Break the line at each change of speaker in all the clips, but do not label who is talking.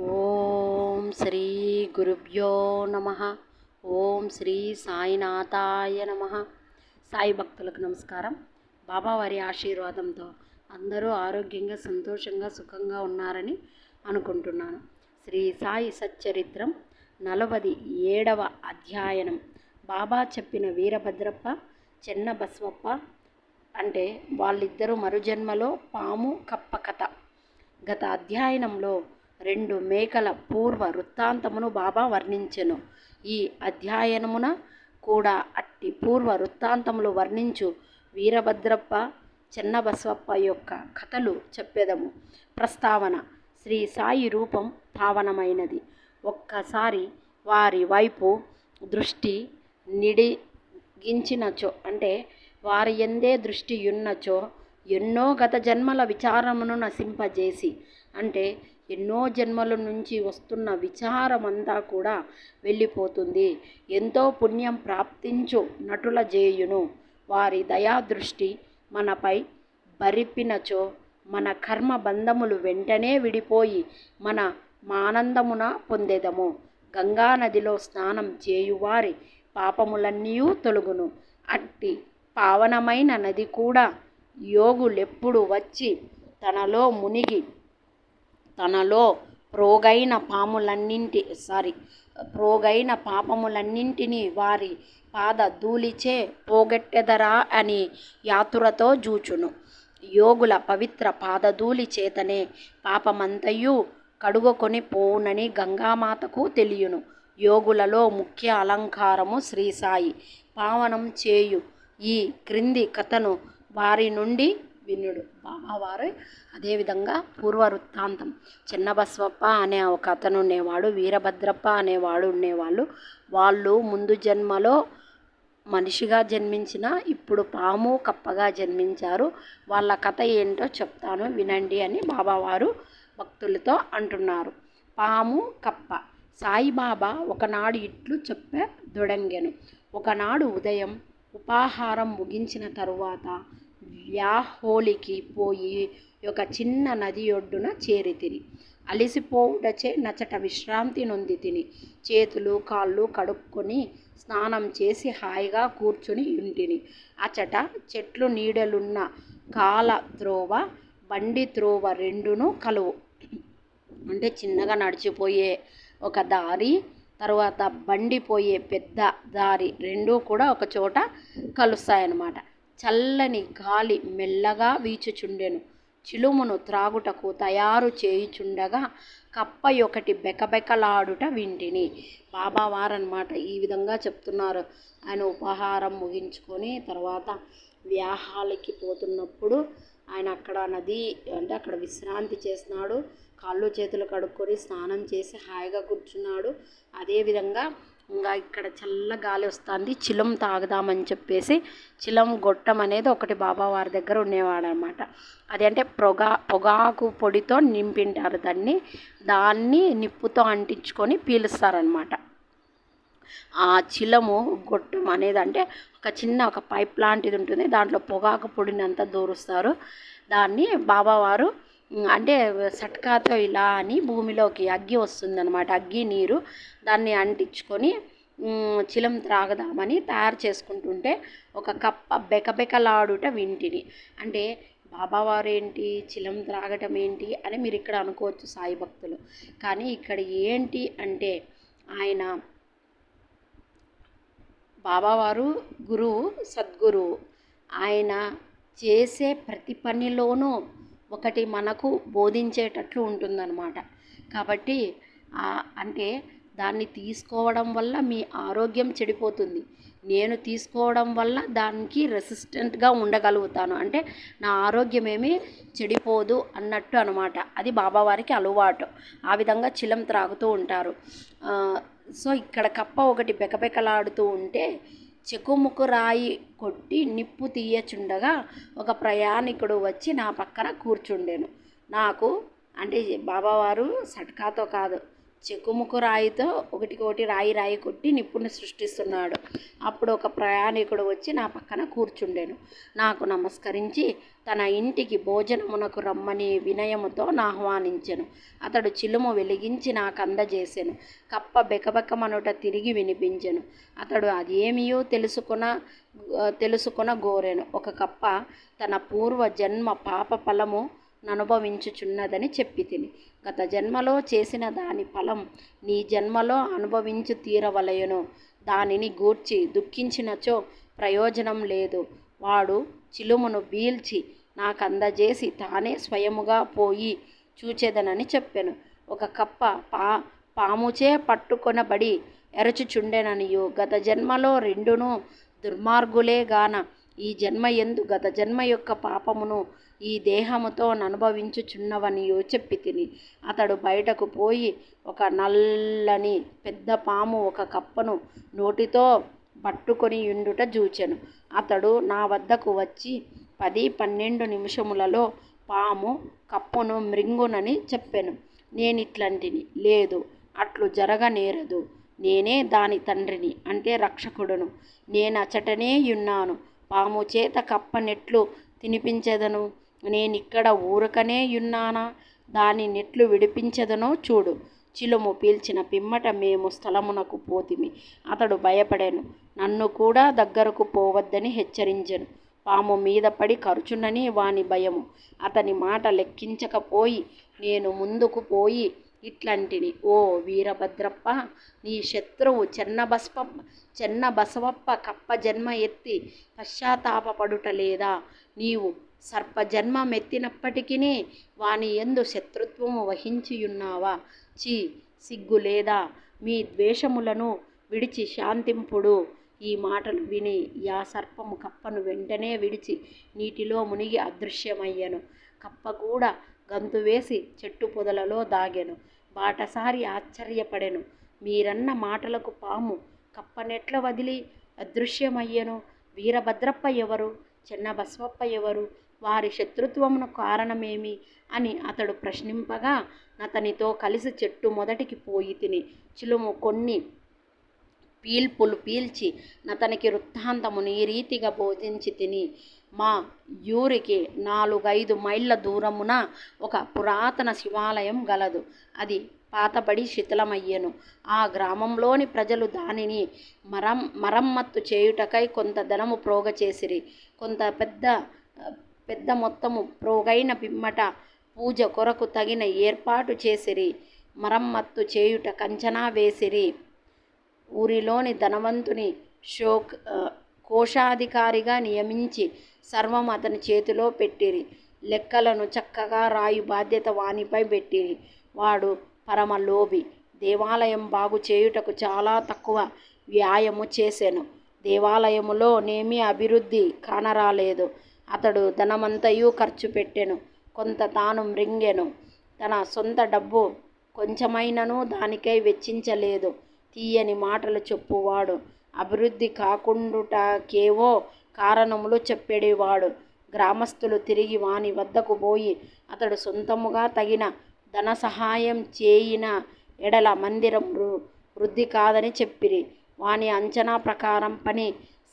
ఓం శ్రీ గురుభ్యో నమ. ఓం శ్రీ సాయినాథాయ నమ. సాయి భక్తులకు నమస్కారం. బాబావారి ఆశీర్వాదంతో అందరూ ఆరోగ్యంగా సంతోషంగా సుఖంగా ఉన్నారని అనుకుంటున్నాను. శ్రీ సాయి సచ్చరిత్రం 47వ అధ్యయనం. బాబా చెప్పిన వీరభద్రప్ప చెన్న బస్వప్ప అంటే వాళ్ళిద్దరూ మరుజన్మలో పాము కప్ప కథ. గత అధ్యయనంలో 2 మేకల పూర్వ వృత్తాంతమును బాబా వర్ణించెను. ఈ అధ్యయనమున కూడా అట్టి పూర్వ వృత్తాంతములు వర్ణించు వీరభద్రప్ప చెన్నబసవప్ప యొక్క కథలు చెప్పెదము. ప్రస్తావన: శ్రీ సాయి రూపం పావనమైనది. ఒక్కసారి వారి వైపు దృష్టి నిడిగించినచో అంటే వారి ఎందే దృష్టి యున్నచో ఎన్నో గత జన్మల విచారమును నశింపజేసి అంటే ఎన్నో జన్మల నుంచి వస్తున్న విచారమంతా కూడా వెళ్ళిపోతుంది. ఎంతో పుణ్యం ప్రాప్తించు నటుల జేయును. వారి దయాదృష్టి మనపై బరిపినచో మన కర్మ బంధములు వెంటనే విడిపోయి మన ఆనందమున పొందెదము. గంగానదిలో స్నానం చేయువారి పాపములన్నీ తొలగును. అట్టి పావనమైన నది కూడా యోగులెప్పుడు వచ్చి తనలో మునిగి తనలో ప్రోగైన పాపములన్నింటినీ వారి పాద ధూళిచే పోగొట్టెదరా అని యాతురతో జూచును. యోగుల పవిత్ర పాదధూళి చేతనే పాపమంతయు కడుగుకొని పోవునని గంగామాతకు తెలియను. యోగులలో ముఖ్య అలంకారము శ్రీసాయి. పావనం చేయు ఈ క్రింది కథను వారి నుండి వినుడు. బాబావారు అదేవిధంగా పూర్వవృత్తాంతం. చెన్నబసవప్ప అనే ఒక అతను ఉండేవాడు, వీరభద్రప్ప అనేవాడు ఉండేవాళ్ళు. వాళ్ళు ముందు జన్మలో మనిషిగా జన్మించిన ఇప్పుడు పాము కప్పగా జన్మించారు. వాళ్ళ కథ ఏంటో చెప్తాను వినండి అని బాబావారు భక్తులతో అంటున్నారు. పాము కప్ప. సాయిబాబా ఒకనాడు ఇట్లు చెప్పే దొడంగెను. ఒకనాడు ఉదయం ఉపాహారం ముగించిన తరువాత వ్యాహోలికి పోయి ఒక చిన్న నది ఒడ్డున చేరితిని. అలిసిపోవుటచే నచట విశ్రాంతి నొంది తిని చేతులు కాళ్ళు కడుక్కొని స్నానం చేసి హాయిగా కూర్చుని ఇంటిని. అచట చెట్లు నీడలున్న కాల త్రోవ బండి త్రోవ రెండును కలువు. అంటే చిన్నగా నడిచిపోయే ఒక దారి, తర్వాత బండిపోయే పెద్ద దారి రెండూ కూడా ఒక చోట కలుస్తాయన్నమాట. చల్లని గాలి మెల్లగా వీచుచుండెను. చిలుమును త్రాగుటకు తయారు చేయుచుండగా కప్ప ఒకటి బెకబెకలాడుట వింటిని. బాబావారన్నమాట ఈ విధంగా చెప్తున్నారు. ఆయన ఉపహారం ముగించుకొని తర్వాత వ్యాహాలకి పోతున్నప్పుడు ఆయన అక్కడ నది అంటే అక్కడ విశ్రాంతి చేస్తున్నాడు. కాళ్ళు చేతులు కడుక్కొని స్నానం చేసి హాయిగా కూర్చున్నాడు. అదేవిధంగా ఇంకా ఇక్కడ చల్ల గాలి వస్తుంది, చిలం తాగుదామని చెప్పేసి చిలం గొట్టం అనేది ఒకటి బాబావారి దగ్గర ఉండేవాడనమాట. అది అంటే పొగాకు పొడితో నింపింటారు దాన్ని నిప్పుతో అంటించుకొని పీలుస్తారనమాట. ఆ చిలము గొట్టం అనేది అంటే ఒక పైప్ లాంటిది ఉంటుంది. దాంట్లో పొగాకు పొడిని అంతా దూరుస్తారు. దాన్ని బాబావారు అంటే సట్కాతో ఇలా అని భూమిలోకి అగ్గి వస్తుందన్నమాట. అగ్గి నీరు దాన్ని అంటించుకొని చిలం త్రాగదామని తయారు చేసుకుంటుంటే ఒక కప్ప బెకబెకలాడుట వింటిని. అంటే బాబావారు ఏంటి, చిలం త్రాగటం ఏంటి అని మీరు ఇక్కడ అనుకోవచ్చు సాయి భక్తులు. కానీ ఇక్కడ ఏంటి అంటే ఆయన బాబావారు గురువు, సద్గురువు. ఆయన చేసే ప్రతి పనిలోనూ ఒకటి మనకు బోధించేటట్లు ఉంటుందన్నమాట. కాబట్టి అంటే దాన్ని తీసుకోవడం వల్ల మీ ఆరోగ్యం చెడిపోతుంది, నేను తీసుకోవడం వల్ల దానికి రెసిస్టెంట్గా ఉండగలుగుతాను, అంటే నా ఆరోగ్యం ఏమీ చెడిపోదు అన్నట్టు అనమాట. అది బాబావారికి అలవాటు. ఆ విధంగా చిలం త్రాగుతూ ఉంటారు. సో ఇక్కడ కప్ప ఒకటి బెకబెకలాడుతూ ఉంటే చెకుముకు రాయి కొట్టి నిప్పు తీయచుండగా ఒక ప్రయాణికుడు వచ్చి నా పక్కన కూర్చుండెను. నాకు అంటే బాబావారు సట్కాతో కాదు, చెకుముకు రాయితో ఒకటికొకటి రాయి కొట్టి నిప్పుని సృష్టిస్తున్నాడు. అప్పుడు ఒక ప్రయాణికుడు వచ్చి నా పక్కన కూర్చుండెను. నాకు నమస్కరించి తన ఇంటికి భోజనమునకు రమ్మని వినయముతో ఆహ్వానించెను. అతడు చిలుము వెలిగించి నాకు అందజేసెను. కప్ప బెకబెకమనుట తిరిగి వినిపించెను. అతడు అదేమియో తెలుసుకొన గోరెను. ఒక కప్ప తన పూర్వ జన్మ పాప ఫలము ననుభవించుచున్నదని చెప్పి తిని, గత జన్మలో చేసిన దాని ఫలం నీ జన్మలో అనుభవించు తీరవలయను. దానిని గూర్చి దుఃఖించినచో ప్రయోజనం లేదు. వాడు చిలుమును బీల్చి నాకందజేసి తానే స్వయముగా పోయి చూచెదనని చెప్పెను. ఒక కప్ప పాముచే పట్టుకొనబడి ఎరచుచుండెననియు, గత జన్మలో రెండును దుర్మార్గులే గాన ఈ జన్మ యందు గత జన్మ యొక్క పాపమును ఈ దేహముతో అనుభవించుచున్నవనియో చెప్పి తిని, అతడు బయటకు పోయి ఒక నల్లని పెద్ద పాము ఒక కప్పను నోటితో పట్టుకొని యుండుట చూచెను. అతడు నా వద్దకు వచ్చి 10-12 నిమిషములలో పాము కప్పును మృంగునని చెప్పెను. నేనిట్లంటిని, లేదు, అట్లు జరగనేరదు. నేనే దాని తండ్రిని, అంటే రక్షకుడును. నేనచటనే యున్నాను. పాము చేత కప్పనెట్లు తినిపించెదను? నేనిక్కడ ఊరకనే యున్నానా? దాని నెట్లు విడిపించెదనో చూడు. చిలుము పీల్చిన పిమ్మట మేము స్థలమునకు పోతిమి. అతడు భయపడెను. నన్ను కూడా దగ్గరకు పోవద్దని హెచ్చరించెను. పాము మీద పడి కరుచునని వాని భయము. అతని మాట లెక్కించకపోయి నేను ముందుకు పోయి ఇట్లంటిని, ఓ వీరభద్రప్ప, నీ శత్రువు చెన్న బసవప్ప కప్ప జన్మ ఎత్తి పశ్చాత్తాపపడుట లేదా? నీవు సర్పజన్మమెత్తినప్పటికీ వాని యందు శత్రుత్వము వహించియున్నావా? చీ, సిగ్గు లేదా? మీ ద్వేషములను విడిచి శాంతింపుడు. ఈ మాటలు విని యా సర్పము కప్పను వెంటనే విడిచి నీటిలో మునిగి అదృశ్యమయ్యెను. కప్ప కూడా గంతు వేసి చెట్టు పొదలలో దాగెను. బాటసారి ఆశ్చర్యపడెను. మీరన్న మాటలకు పాము కప్పనెట్ల వదిలి అదృశ్యమయ్యెను? వీరభద్రప్ప ఎవరు? చెన్నబసవప్ప ఎవరు? వారి శత్రుత్వమును కారణమేమి అని అతడు ప్రశ్నింపగా, నతనితో కలిసి చెట్టు మొదటికి పోయి తిని చిలుము కొన్ని పీల్పులు పీల్చి నతనికి వృత్తాంతమును ఈ రీతిగా బోధించి తిని, మా ఊరికి 4-5 మైళ్ళ దూరమున ఒక పురాతన శివాలయం గలదు. అది పాతబడి శిథిలమయ్యెను. ఆ గ్రామంలోని ప్రజలు దానిని మరమ్మత్తు చేయుటకై కొంత ధనము ప్రోగ చేసిరి. కొంత పెద్ద మొత్తము ప్రోగైన పిమ్మట పూజ కొరకు తగిన ఏర్పాటు చేసిరి. మరమ్మత్తు చేయుట కంచనా వేసిరి. ఊరిలోని ధనవంతుని కోశాధికారిగా నియమించి సర్వం అతని చేతిలో పెట్టిరి. లెక్కలను చక్కగా రాయు బాధ్యత వానిపై పెట్టిరి. వాడు పరమ లోభి. దేవాలయం బాగు చేయుటకు చాలా తక్కువ వ్యాయము చేసెను. దేవాలయములో నేమీ అభివృద్ధి కానరాలేదు. అతడు ధనమంతయు ఖర్చు పెట్టెను. కొంత తాను మృంగెను. తన సొంత డబ్బు కొంచెమైనను దానికై వెచ్చించలేదు. తీయని మాటలు చెప్పువాడు. అభివృద్ధి కాకుండుటకేవో కారణములు చెప్పేవాడు. గ్రామస్తులు తిరిగి వాని వద్దకు పోయి అతడు సొంతముగా తగిన ధన సహాయం చేయిన ఎడల మందిరం వృద్ధి కాదని చెప్పిరి. వాని అంచనా ప్రకారం పని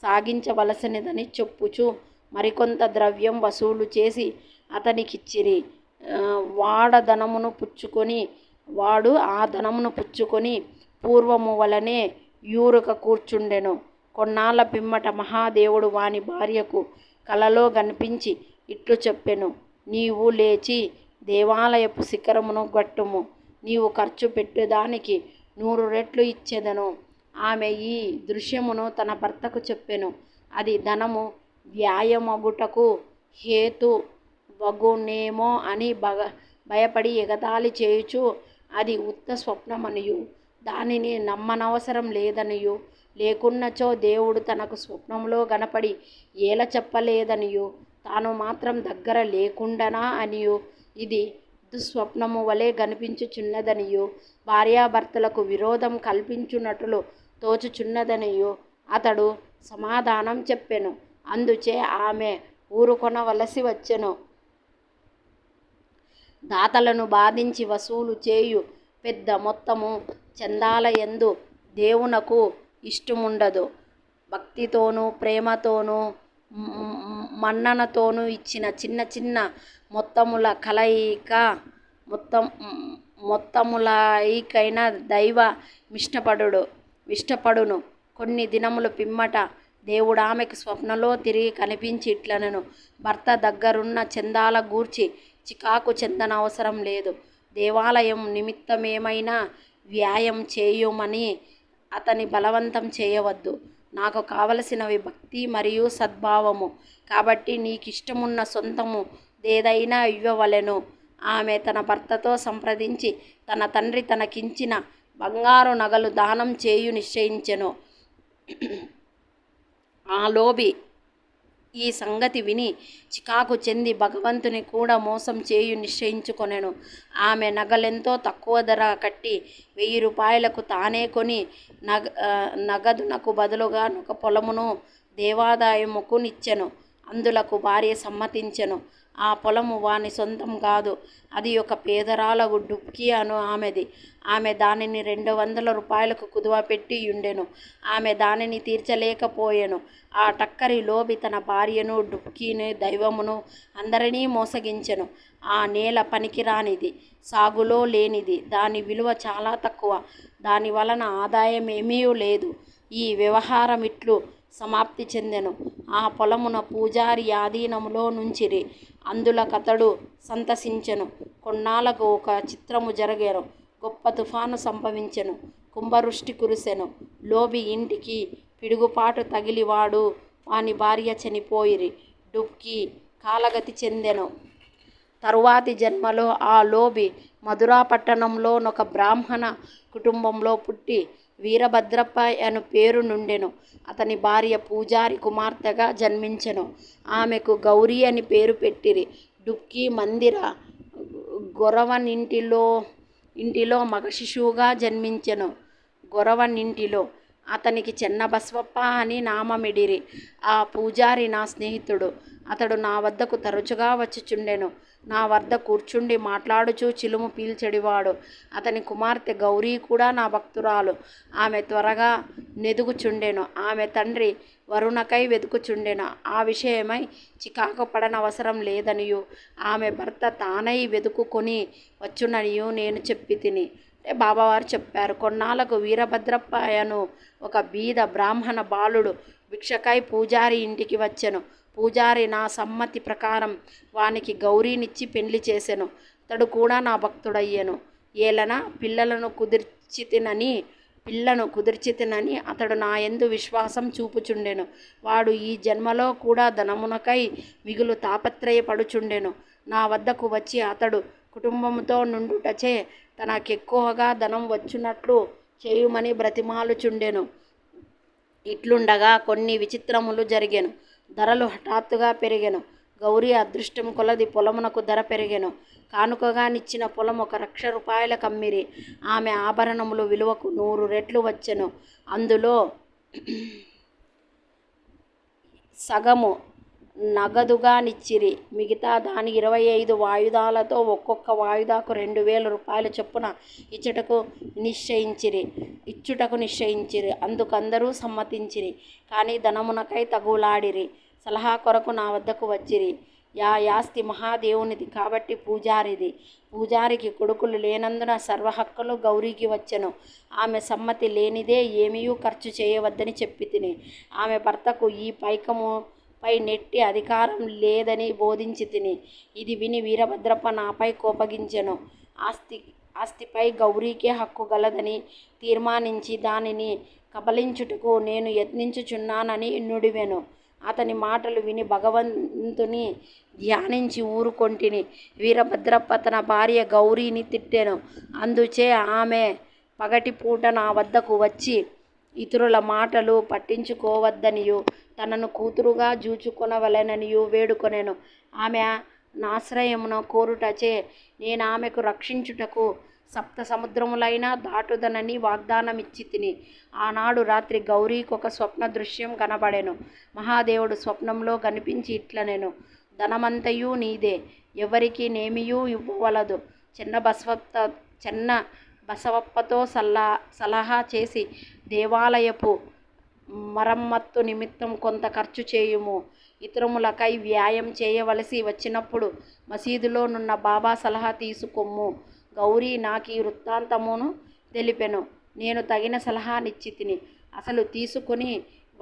సాగించవలసినదని చెప్పుచు మరికొంత ద్రవ్యం వసూలు చేసి అతనికిచ్చిరి. వాడు ఆ ధనమును పుచ్చుకొని పూర్వము వలనే యూరక కూర్చుండెను. కొన్నాళ్ళ పిమ్మట మహాదేవుడు వాని భార్యకు కలలో కనిపించి ఇట్లు చెప్పెను, నీవు లేచి దేవాలయపు శిఖరమును గట్టుము. నీవు ఖర్చు పెట్టుదానికి 100 రెట్లు ఇచ్చెదను. ఆమె ఈ దృశ్యమును తన భర్తకు చెప్పెను. అది ధనము వ్యాయమగుటకు హేతు వగునేమో అని భయపడి ఎగతాళి చేయుచు అది ఉత్త స్వప్నమనియు దానిని నమ్మనవసరం లేదనియు, లేకున్నచో దేవుడు తనకు స్వప్నంలో గనపడి ఏల చెప్పలేదనియు, తాను మాత్రం దగ్గర లేకుండానా అనియు, ఇది దుస్వప్నము వలె కనిపించుచున్నదనియు, భార్యాభర్తలకు విరోధం కల్పించున్నట్లు తోచుచున్నదనియు అతడు సమాధానం చెప్పెను. అందుచే ఆమె ఊరుకొనవలసి వచ్చెను. దాతలను బాధించి వసూలు చేయు పెద్ద మొత్తము చందాల యందు దేవునకు ఇష్టముండదు. భక్తితోనూ ప్రేమతోనూ మన్ననతోనూ ఇచ్చిన చిన్న చిన్న మొత్తముల కలయిక మొత్తములైకైన దైవ మిష్టపడును. కొన్ని దినముల పిమ్మట దేవుడామెకు స్వప్నలో తిరిగి కనిపించి ఇట్లనెను, భర్త దగ్గరున్న చందాల గూర్చి చికాకు చెందనవసరం లేదు. దేవాలయం నిమిత్తమేమైనా వ్యయం చేయుమని అతని బలవంతం చేయవద్దు. నాకు కావలసినవి భక్తి మరియు సద్భావము. కాబట్టి నీకిష్టమున్న సొంతము దేదైనా ఇవ్వవలెను. ఆమె తన భర్తతో సంప్రదించి తన తండ్రి తనకిచ్చిన బంగారు నగలు దానం చేయు నిశ్చయించెను. ఆ లోభి ఈ సంగతి విని చికాకు చెంది భగవంతుని కూడా మోసం చేయు నిశ్చయించుకొనెను. ఆమె నగలెంతో తక్కువ ధర కట్టి 1000 రూపాయలకు తానే కొని నగదునకు బదులుగా ఒక పొలమును దేవాదాయముకు నిచ్చెను. అందులకు భార్య సమ్మతించెను. ఆ పొలము వాని సొంతం కాదు, అది ఒక పేదరాలగు డుబ్కీ అను ఆమెది. ఆమె దానిని 200 రూపాయలకు కుదువపెట్టి యుండెను. ఆమె దానిని తీర్చలేకపోయెను. ఆ టక్కరి లోభి తన భార్యను, డుబ్కీని, దైవమును అందరినీ మోసగించెను. ఆ నేల పనికిరానిది, సాగులో లేనిది, దాని విలువ చాలా తక్కువ, దాని వలన ఆదాయమేమీ లేదు. ఈ వ్యవహారమిట్లు సమాప్తి చెందెను. ఆ పొలమున పూజారి ఆధీనములో నుంచిరి. అందులకతడు సంతసించెను. కొన్నాళ్లకు ఒక చిత్రము జరగెను. గొప్ప తుఫాను సంభవించెను. కుంభవృష్టి కురిసెను. లోభి ఇంటికి పిడుగుపాటు తగిలి వాడు వాని భార్య చనిపోయిరి. డుబ్కీ కాలగతి చెందెను. తరువాతి జన్మలో ఆ లోభి మధురా పట్టణంలోనొక బ్రాహ్మణ కుటుంబంలో పుట్టి వీరభద్రప్ప అను పేరు నుండెను. అతని భార్య పూజారి కుమార్తెగా జన్మించెను. ఆమెకు గౌరీ అని పేరు పెట్టిరి. డుబ్కీ మందిర గొరవనింటిలో మగ శిశువుగా జన్మించెను. గొరవనింటిలో అతనికి చెన్నబసవప్ప అని నామమిడిరి. ఆ పూజారి నా స్నేహితుడు. అతడు నా వద్దకు తరచుగా వచ్చుచుండెను. నా వద్ద కూర్చుండి మాట్లాడుచూ చిలుము పీల్చెడివాడు. అతని కుమార్తె గౌరీ కూడా నా భక్తురాలు. ఆమె త్వరగా నెదుగుచుండెను. ఆమె తండ్రి వరుణకై వెదుకుచుండెను. ఆ విషయమై చికాకు పడనవసరం లేదనియూ ఆమె భర్త తానై వెదుకుకొని వచ్చుననియూ నేను చెప్పితిని. బాబావారు చెప్పారు. కొన్నాళ్లకు వీరభద్రప్ప అను ఒక బీద బ్రాహ్మణ బాలుడు భిక్షకై పూజారి ఇంటికి వచ్చెను. పూజారి నా సమ్మతి ప్రకారం వానికి గౌరీనిచ్చి పెండ్లి చేసెను. అతడు కూడా నా భక్తుడయ్యెను. ఏలన పిల్లను కుదిర్చితినని అతడు నా యందు విశ్వాసం చూపుచుండెను. వాడు ఈ జన్మలో కూడా ధనమునకై మిగులు తాపత్రయపడుచుండెను. నా వద్దకు వచ్చి అతడు కుటుంబముతో నుండుటచే తనకెక్కువగా ధనం వచ్చునట్లు చేయుమని బ్రతిమాలుచుండెను. ఇట్లుండగా కొన్ని విచిత్రములు జరిగెను. ధరలు హఠాత్తుగా పెరిగెను. గౌరీ అదృష్టం కొలది పొలమునకు ధర పెరిగెను. కానుకగా నిచ్చిన పొలం 1,00,000 రూపాయలకు అమ్మిరి. ఆమె ఆభరణములు విలువకు 100 రెట్లు వచ్చెను. అందులో సగము నగదుగా నిచ్చిరి. మిగతా దాని 25 వాయిదాలతో ఒక్కొక్క వాయిదాకు 2,000 రూపాయల చొప్పున ఇచ్చుటకు నిశ్చయించిరి. అందుకందరూ సమ్మతించిరి. కానీ ధనమునకై తగులాడిరి. సలహా కొరకు నా వద్దకు వచ్చిరి. యాస్తి మహాదేవునిది కాబట్టి పూజారిది. పూజారికి కొడుకులు లేనందున సర్వహక్కులు గౌరీకి వచ్చెను. ఆమె సమ్మతి లేనిదే ఏమీయూ ఖర్చు చేయవద్దని చెప్పితిని. ఆమె భర్తకు ఈ పైకముపై నెట్టి అధికారం లేదని బోధించితిని. ఇది విని వీరభద్రప్ప నాపై కోపగించెను. ఆస్తిపై గౌరీకే హక్కు గలదని తీర్మానించి దానిని కబళించుటకు నేను యత్నించుచున్నానని నుడివెను. అతని మాటలు విని భగవంతుని ధ్యానించి ఊరుకొంటిని. వీరభద్రప్ప తన భార్య గౌరీని తిట్టెను. అందుచే ఆమె పగటిపూట నా వద్దకు వచ్చి ఇతరుల మాటలు పట్టించుకోవద్దనియూ తనను కూతురుగా జూచుకొనవలెననియూ వేడుకొనెను. ఆమె నాశ్రయమును కోరుటచే నేనామెకు రక్షించుటకు 7 సముద్రములైనా దాటుదనని వాగ్దానమిచ్చితిని. ఆనాడు రాత్రి గౌరీకొక స్వప్న దృశ్యం కనబడెను. మహాదేవుడు స్వప్నంలో కనిపించి ఇట్లనెను, ధనమంతయు నీదే, ఎవరికి నేమియూ ఇవ్వవలదు. చెన్న బసవప్పతో సలహా చేసి దేవాలయపు మరమ్మత్తు నిమిత్తం కొంత ఖర్చు చేయుము. ఇతరములకై వ్యాయం చేయవలసి వచ్చినప్పుడు మసీదులోనున్న బాబా సలహా తీసుకొమ్ము. గౌరీ నాకీ వృత్తాంతమును తెలిపెను. నేను తగిన సలహానిచ్చితిని. అసలు తీసుకుని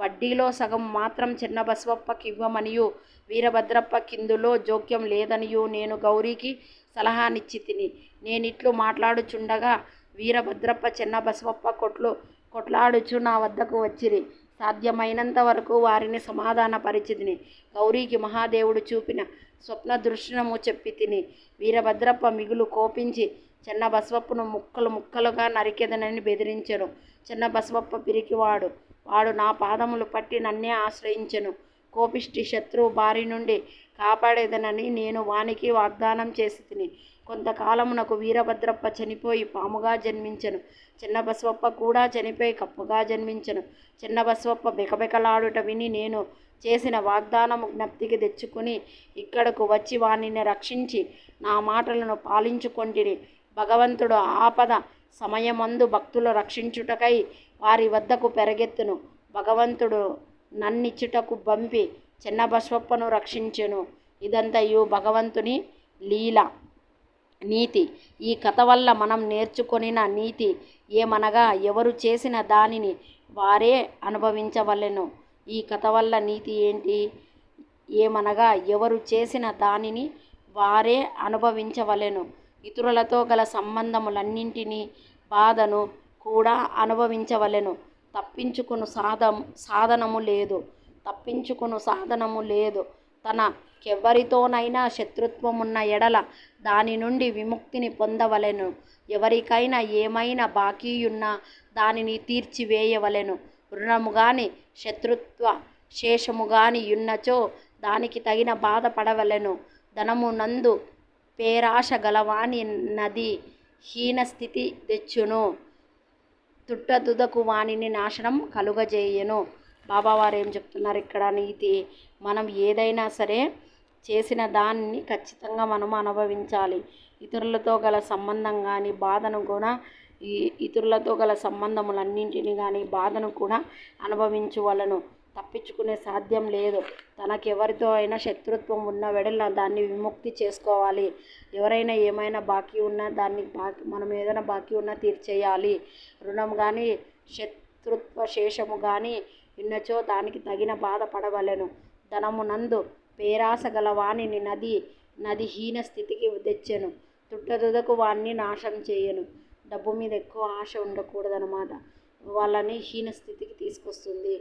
వడ్డీలో సగం మాత్రం చిన్న బసవప్పకివ్వమనియు వీరభద్రప్ప కిందులో జోక్యం లేదనియు నేను గౌరీకి సలహానిచ్చితిని. నేనిట్లు మాట్లాడుచుండగా వీరభద్రప్ప చిన్న బసవప్ప కొట్లాడుచు నా వద్దకు వచ్చిరి. సాధ్యమైనంత వరకు వారిని సమాధానపరిచితిని. గౌరీకి మహాదేవుడు చూపిన స్వప్న దృశ్యము చెప్పి తిని. వీరభద్రప్ప మిగులు కోపించి చిన్న బసవప్పను ముక్కలు ముక్కలుగా నరికెదనని బెదిరించెను. చిన్న బసవప్ప పిరికివాడు. వాడు నా పాదములు పట్టి నన్నే ఆశ్రయించెను. కోపిష్టి శత్రువు బారి నుండి కాపాడేదనని నేను వానికి వాగ్దానం చేసి తిని. కొంతకాలమునకు వీరభద్రప్ప చనిపోయి పాముగా జన్మించెను. చిన్న బసవప్ప కూడా చనిపోయి కప్పగా జన్మించెను. చిన్న బసవప్ప బెకబెకలాడుట విని నేను చేసిన వాగ్దానము జ్ఞప్తికి తెచ్చుకుని ఇక్కడకు వచ్చి వానిని రక్షించి నా మాటలను పాలించుకొంటిని. భగవంతుడు ఆపద సమయమందు భక్తులు రక్షించుటకై వారి వద్దకు పెరగెత్తును. భగవంతుడు నన్నిచ్చుటకు పంపి చిన్న బసవప్పను రక్షించెను. ఇదంతయు భగవంతుని లీల. నీతి. ఈ కథ వల్ల మనం నేర్చుకొనిన నీతి ఏమనగా ఎవరు చేసిన దానిని వారే అనుభవించవలెను. ఈ కథ వల్ల నీతి ఏంటి? ఏమనగా ఎవరు చేసిన దానిని వారే అనుభవించవలెను. ఇతరులతో గల సంబంధములన్నింటినీ బాధను కూడా అనుభవించవలెను. తప్పించుకును సాధనము లేదు. తనకెవ్వరితోనైనా శత్రుత్వమున్న ఎడల దాని నుండి విముక్తిని పొందవలెను. ఎవరికైనా ఏమైనా బాకీయున్నా దానిని తీర్చివేయవలెను. రుణము గాని శత్రుత్వ శేషము గాని యున్నచో దానికి తగిన బాధ పడవలెను. ధనము నందు పేరాశ గలవాని నది హీనస్థితి తెచ్చును. తుట్టతుదకు వానిని నాశనం కలుగజేయను. బాబావారు ఏం చెప్తున్నారు ఇక్కడ? నీతి. మనం ఏదైనా సరే చేసిన దాన్ని ఖచ్చితంగా మనం అనుభవించాలి. ఇతరులతో గల సంబంధం కానీ బాధను కూడా ఇతరులతో గల సంబంధములన్నింటినీ కానీ బాధను కూడా అనుభవించవలను. తప్పించుకునే సాధ్యం లేదు. తనకెవరితో అయినా శత్రుత్వం ఉన్న వెడల దాన్ని విముక్తి చేసుకోవాలి. ఎవరైనా ఏమైనా బాకీ ఉన్నా మనం ఏదైనా బాకీ ఉన్నా తీర్చేయాలి. రుణం కానీ శత్రుత్వ శేషము కానీ ఉన్నచో దానికి తగిన బాధ పడవలెను. ధనమునందు పేరాస గల వానిని నది హీన స్థితికి తెచ్చెను. తుట్టతుదకు వాణ్ణి నాశనం చేయను. డబ్బు మీద ఎక్కువ ఆశ ఉండకూడదనమాట. వాళ్ళని హీన స్థితికి తీసుకొస్తుంది.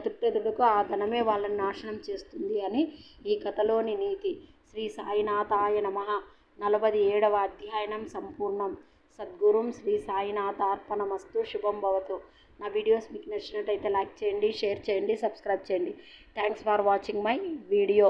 తుట్టతుడకు ఆ ధనమే వాళ్ళని నాశనం చేస్తుంది అని ఈ కథలోని నీతి. శ్రీ సాయినాథాయ నమః. 47వ అధ్యాయం సంపూర్ణం. సద్గురుం శ్రీ సాయినాథార్పణమస్తు. శుభం భవతు. నా వీడియోస్ మీకు నచ్చినట్టయితే లైక్ చేయండి, షేర్ చేయండి, సబ్స్క్రైబ్ చేయండి. Thanks for watching my video.